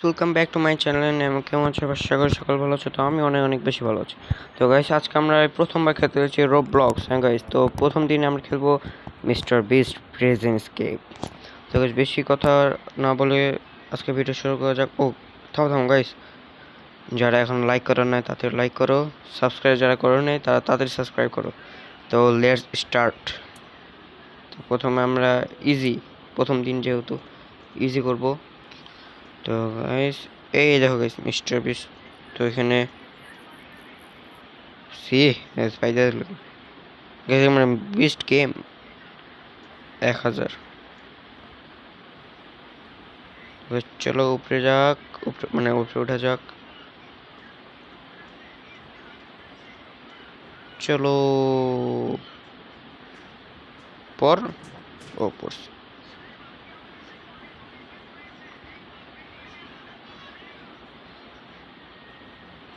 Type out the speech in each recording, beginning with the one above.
Welcome back to my channel name কেমন আছো আশা করি সকল ভালো আছো। তো আমি অনেক অনেক বেশি ভালো আছি। তো গাইস আজকে আমরা প্রথমবার খেলতে যাচ্ছি রোবলক্স। হ্যাঁ গাইস, তো প্রথম দিনে আমরা খেলবো মিস্টার বিস্ট প্রেজেন্ট স্কেপ। তো গাইস বেশি কথা না বলে আজকে ভিডিও শুরু করা যাক। ও থামো থামো গাইস, যারা এখন লাইক করো নাই তাদের লাইক করো, সাবস্ক্রাইব যারা করো নাই তারা তাদের সাবস্ক্রাইব করো। তো লেটস স্টার্ট। তো প্রথমে আমরা প্রথম দিন যেহেতু ইজি করব। তো গাইস এই দেখো গাইস মিস্টার বিস্ট। তো এখানে সি স্পাইডার গাইস আমরা বিস্ট গেম 1000। চলো উপরে যাক, উপরে মানে উপরে ওঠা যাক। চলো পর ও পড়ছি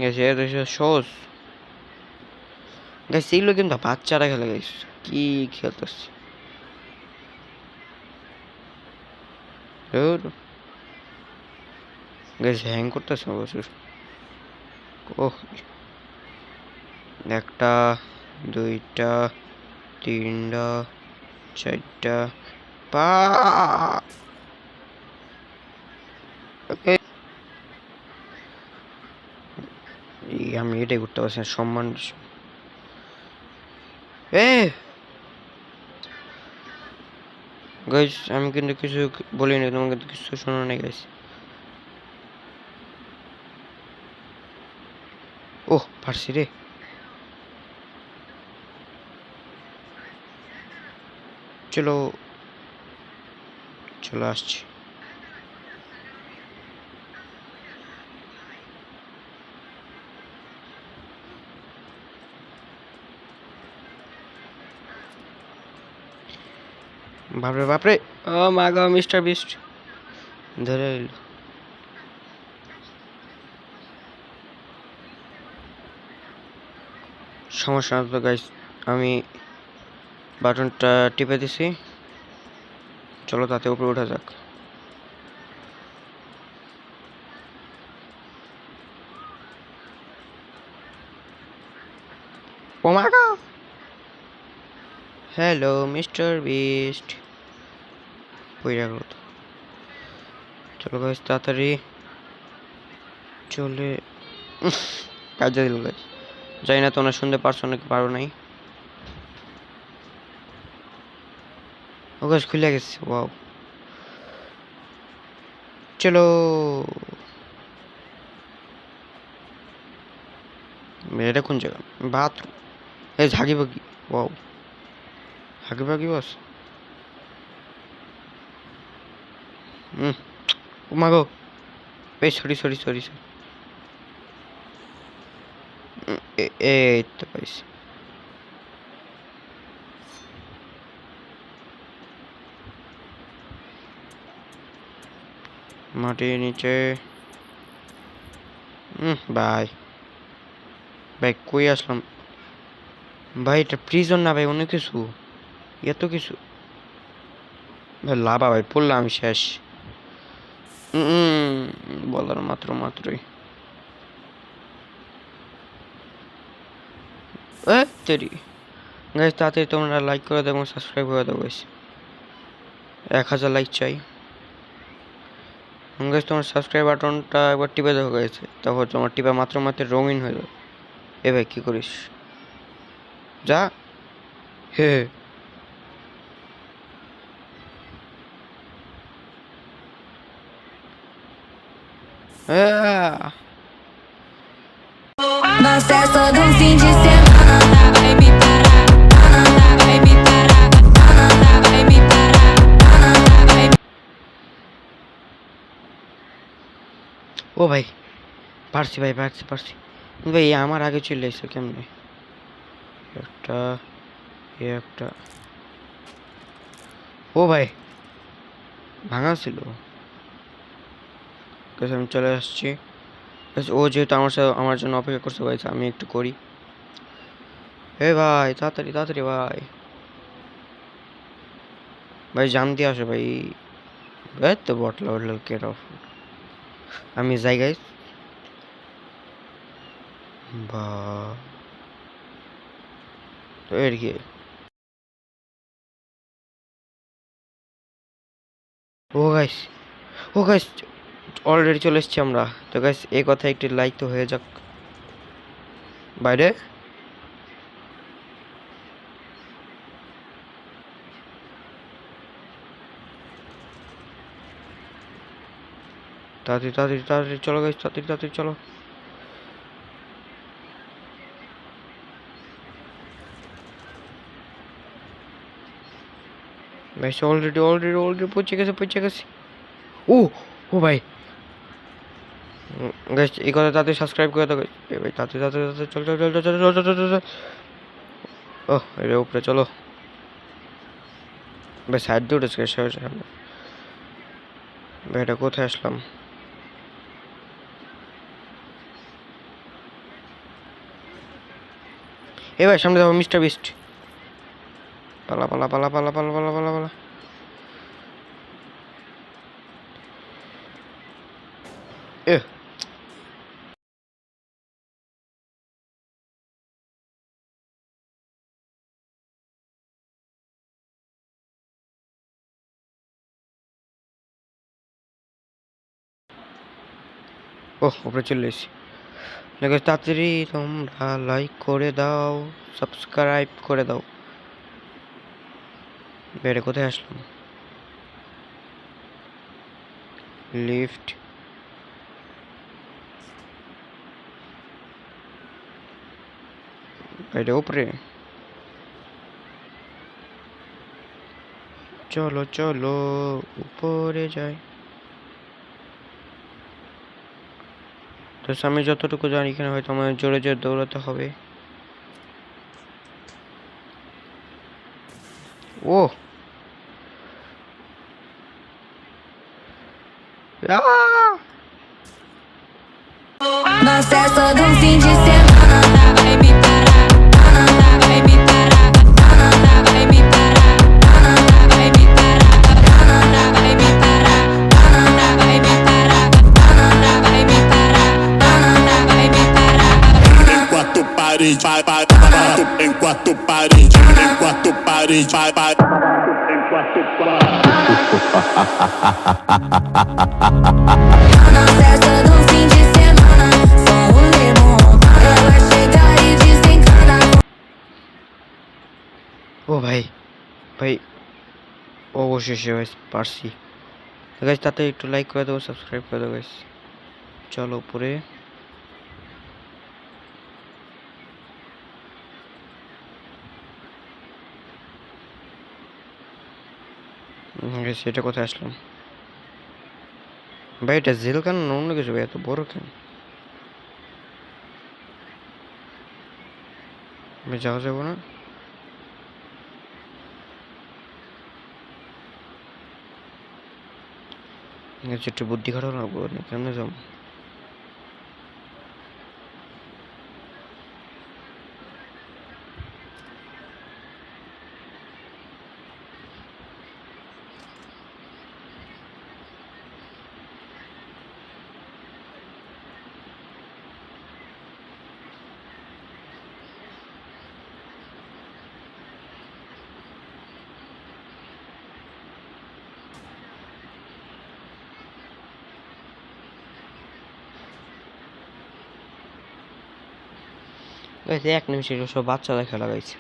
গেছে সহজ গাইস। এইগুলো কিন্তু বাচ্চারা খেলে গাইস, কি খেলতেছে গাইস, হ্যাং করতেছে অবশ্যই। ওহ, একটা দুইটা তিনটা চারটা পা আমি এটাই করতে পারছি না, সম্মান গাইস। আমি কিন্তু কিছু বলিনি, তোমার কিন্তু কিছু শোনো নাই গাইস। ওহ পারছি রে। চলো চলো আসছি। বাপরে বাপরে, ও মা গো, মিস্টার বিস্ট ধরে এলো। সমস্যা না তো গাইস, আমি বাটনটা টিপে দিছি। চলো তাতে উপরে ওঠা যাক। ও মা গো, হ্যালো মিস্টার বিস্ট। পইরা গেল তো। চলো গাইস তাড়াতাড়ি চলে কাজে দিল গাইস। জানি না তোমরা শুনতে পারছো নাকি পারো নাই। ও গাছ খুলে গেছে, ওয়াও। চলো এটা কোন জায়গা? বাথরুম। এই ঝাঁকি বাকি, ওয়াও। হাগি বাগি বস। হুম, ও মা গো, এই সরি সরি সরি সরি। এই তো পাইছি। মাটির নিচে। ভাই ভাই কই আসলাম ভাই? এটা প্রিজন না ভাই, অনেক কিছু, এত কিছু ভাই। লাভা ভাই পড়লাম, আমি শেষ। বলার মাত্র মাত্রই তেরি গাইস। তাড়াতাড়ি তোমরা লাইক করে দেবো, সাবস্ক্রাইব করে দেবো গাইস। 1000 লাইক চাই গাইস। তোমার সাবস্ক্রাইব বাটনটা একবার টিপে দেখো গাইস, তারপর তোমার টিপা মাত্র মাত্র রঙিন হয়ে যাবে। এ ভাই কি করিস? যা। হে Nós é só de fim de semana. Vai me parar, vai me parar, vai me parar, vai me... ও ভাই পারছি ভাই, পারছি পারছি ভাই। আমার আগে চলে এসে কেমনে? একটা একটা ও ভাই ভাঙা ছিল। আমি চলে আসছি। ও যেহেতু আমার সাথে আমার জন্য অপেক্ষা করছে ভাই, আমি একটু করি। হে ভাই তাড়াতাড়ি তাড়াতাড়ি ভাই, ভাই জান দিয়ে আসো ভাই। তো বটলা বটলা কেট অফ। আমি যাই গাইস। বা তো এর কি ও গাইস, ও গাইস অলরেডি চলে এসেছি আমরা। তো গাইস এই কথা একটি লাইক তো হয়ে যাক। বাইরে তাড়াতাড়ি তাড়াতাড়ি তাড়াতাড়ি চলো গাইস, তাড়াতাড়ি তাড়াতাড়ি চলো। গাইস অলরেডি অলরেডি অলরেডি পৌঁছে গেছে, পৌঁছে গেছে। ও ও ভাই গাইস এই কথা তাড়াতাড়ি সাবস্ক্রাইব করে দাও গাইস। এ ভাই তাড়াতাড়ি তাড়াতাড়ি তাড়াতাড়ি চল চল চল চল চল চল চল চল চল। ও এর উপরে চলো ভাই, সাইড দিয়ে উঠেছে সামনে। ভাই এটা কোথায় আসলাম? এ ভাই সামনে দেখো মিস্টার বিস্ট। পালা পালা পালা পালা পালা পালা পালা পালা। এ ওহ উপরে চলে এসেছি। দেখো তাড়াতাড়ি তোমরা লাইক করে দাও, সাবস্ক্রাইব করে দাও। বেড়ে কোথায় আসলাম? লিফট। বাইরে উপরে চলো চলো উপরে যাই। তো আমি যতটুকু জানি এখানে হয়তো আমার জোরে জোরে দৌড়াতে হবে। ও আহ! Nós é só do fim de semana. Vai me parar, vai me parar, vai me parar, vai me parar, vai me parar, vai me parar, vai me parar, vai me parar. Em quatro paredes, vai, vai, vai, em quatro paredes, em quatro paredes, vai, vai, em quatro paredes. Nós é só do fim de semana. Só o limão. Ela chega e desencana. ও ভাই ভাই অবশেষে guys পারছি। Guys তাতে একটু like করে দাও, subscribe করে দাও গাইস। চলো উপরে। গাইস এটা কোথায় আসলাম? ভাই এটা জেল কেন না অন্য কিছু? ভাই এত বড় কেন? আমি যাওয়া যাবো না? একটু বুদ্ধি খাটানো লাগবো, কেমনে যাবো? গাইস এক নিমিষে সব বাচ্চারা খেলা গাইছে।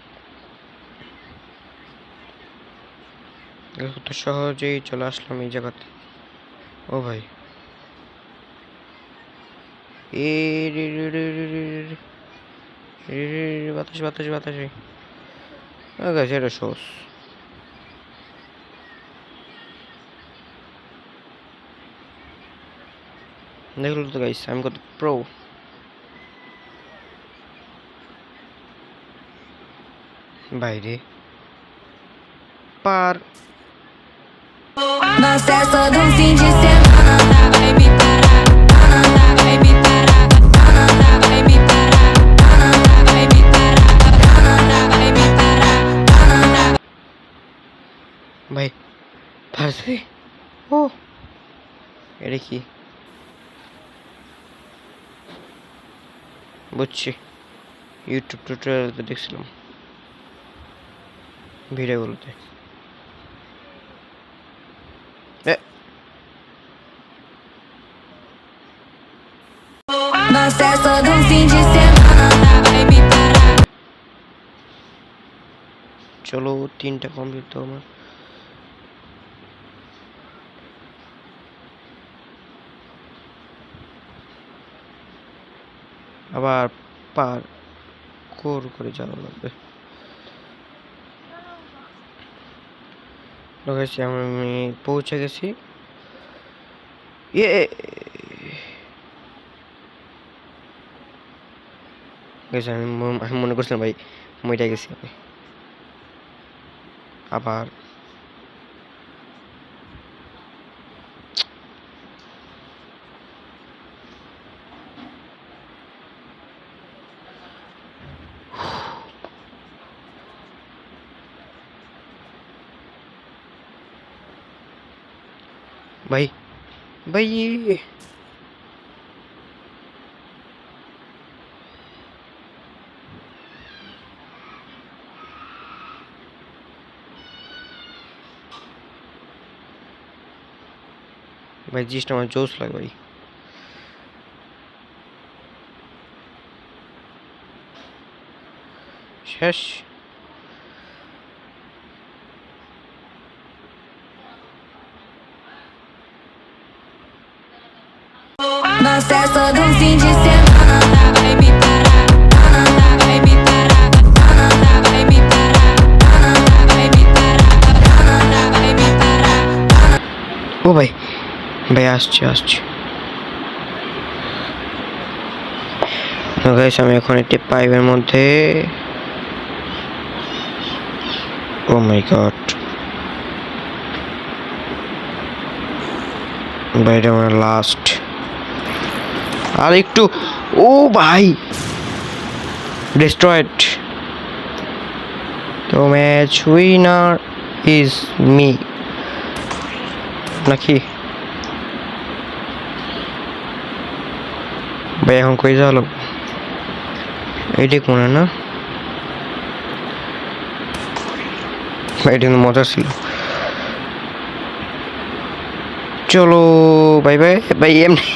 তো সহজেই চলে আসলাম এই জায়গাতে। ও ভাই এ রে রে রে রে রে রে রে রে রে রে বাতাস বাতাস বাতাসে। গাইস এটা সহজ। দেখলো তো গাইস আমি কত প্রো। বাইরে পার। Nós é só do fim de semana. Vai me parar, vai me parar, vai me parar, vai me parar, vai me parar. ভাই পারছি। ও এটা কি? বুঝছি, ইউটিউব টিউটোরিয়ালতে দেখছিলাম ভিডিওগুলোতে। Nossa, é só de fim de semana. Vai me parar. চলো 3টা complete তো আমার। আবার পার করে যাওয়া লাগবে। আমি পৌঁছে গেছি। আমি মনে করছিলাম ভাই মইটা গেছি আমি। আবার ভাই ভাই ভাই জিনিসটা আমার জোস লাগে ভাই। শেষ। Nossa, é só de fim de semana. Vai me parar. Vai me parar. Vai me parar. Vai me parar. Vai me parar. ও ভাই ভাই আসছে। গাইস আমি এখন একটি পাইপের মধ্যে, ও মাই গড ভাই এটা আমার লাস্ট। আর একটু, ও ভাই ডিস্ট্রয়েড। তো ম্যাচ উইনার ইজ মি নাকি ভাই? এখন কই যাওয়া এইটাই কোনে না ভাই, এটা মজা ছিল। চলো বাই বাই ভাই। এমনি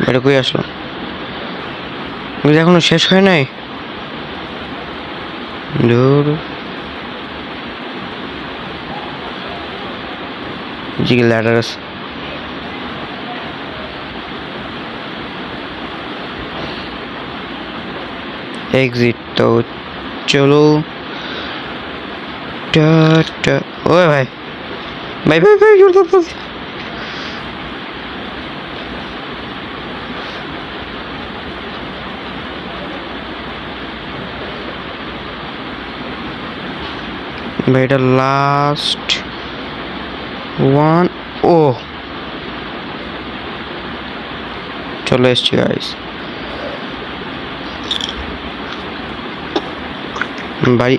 এটা কই আসলো? এখনো শেষ হয় নাই। দূর জিগে ল্যাডার আছে। এক্সিট তো চলো। ওই ভাই ভাই ভাই ভাই ভাই এটা লাস্ট ওয়ান। ও চলে এসছি গাইস বাড়ি।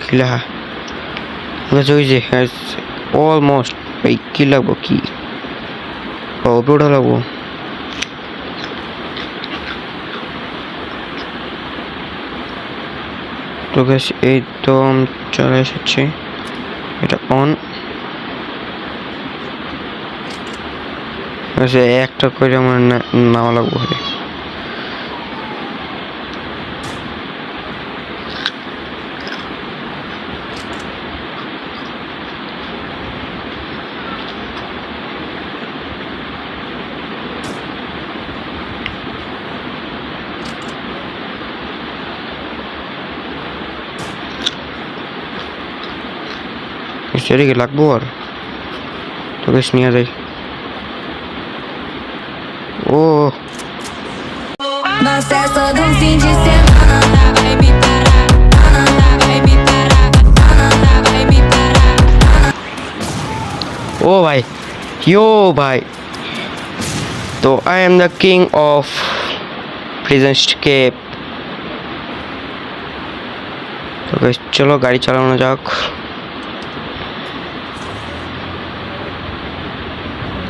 খিলা ওই যে অলমোস্ট ভাই কি লাগবো কি ওটা লাগবো। তো গ্যাস এই তো চলে এসেছি, এটা অন। একটা করে আমার নামা লাগবো। সেদিকে লাগবো আর তো বেশ নিয়ে যাই। ও Nossa, é só de fim de semana. Vai me parar. Vai me parar. Vai me parar. ও ভাই ইয়ো ভাই, তো I am the king of prison escape. তো চলো গাড়ি চালানো যাক।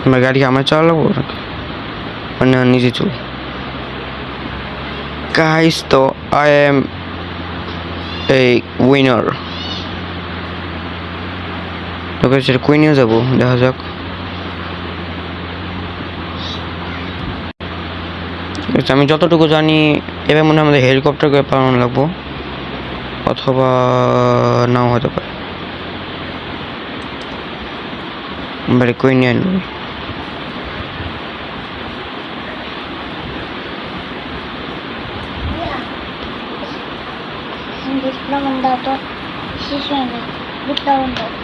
আমার গাড়ি আমার চালাবো মানে নিজে চল গাইস তো আই এম এই উইনার তো গাইস এটা কই নিয়ে যাবো দেখা যাক আমি যতটুকু জানি এবার মনে হয় আমাদের হেলিকপ্টারকে পালানো লাগবো অথবা নাও হতে পারে বাড়ি কই নিয়ে আনবো Diploma dato decisione. Diploma dato.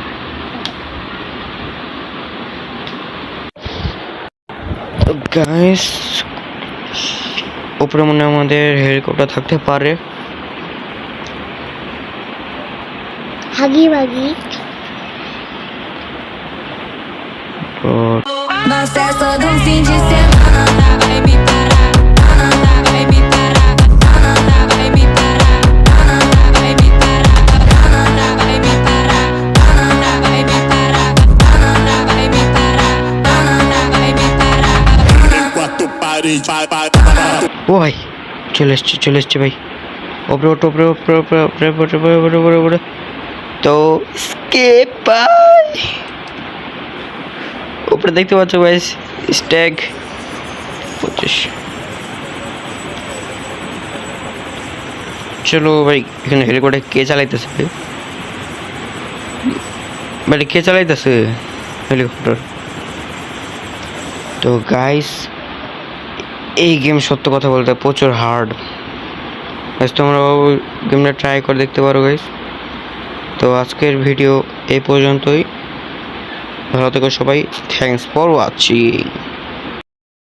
তো গাইস উপরে মনে হয় আমাদের হেলিকপ্টার থাকতে পারে Hagi Wagi. তো Nós é só de fim de semana. Vai me parar, vai me parar, vai me parar, vai me parar, vai me parar, vai me parar, vai me parar, vai me parar. Em quatro paredes, vai. ও ভাই চলে এসছে ভাই ওপরে ওঠো ওপরে তো escape ভাই উপরে দেখতে পাচ্ছ গাইস স্ট্যাগ 25 চলো ভাই এখানে হেলিকপ্টার কে চালাইতেছে ভাই কে চালাইতেছে হেলিকপ্টার তো গাইস এই গেম সত্য কথা বলতে প্রচুর হার্ড গাইস তোমরা গেমটা ট্রাই করে দেখতে পারো গাইস তো আজকের ভিডিও এই পর্যন্তই ভালো থেকো সবাই থ্যাঙ্কস ফর ওয়াচিং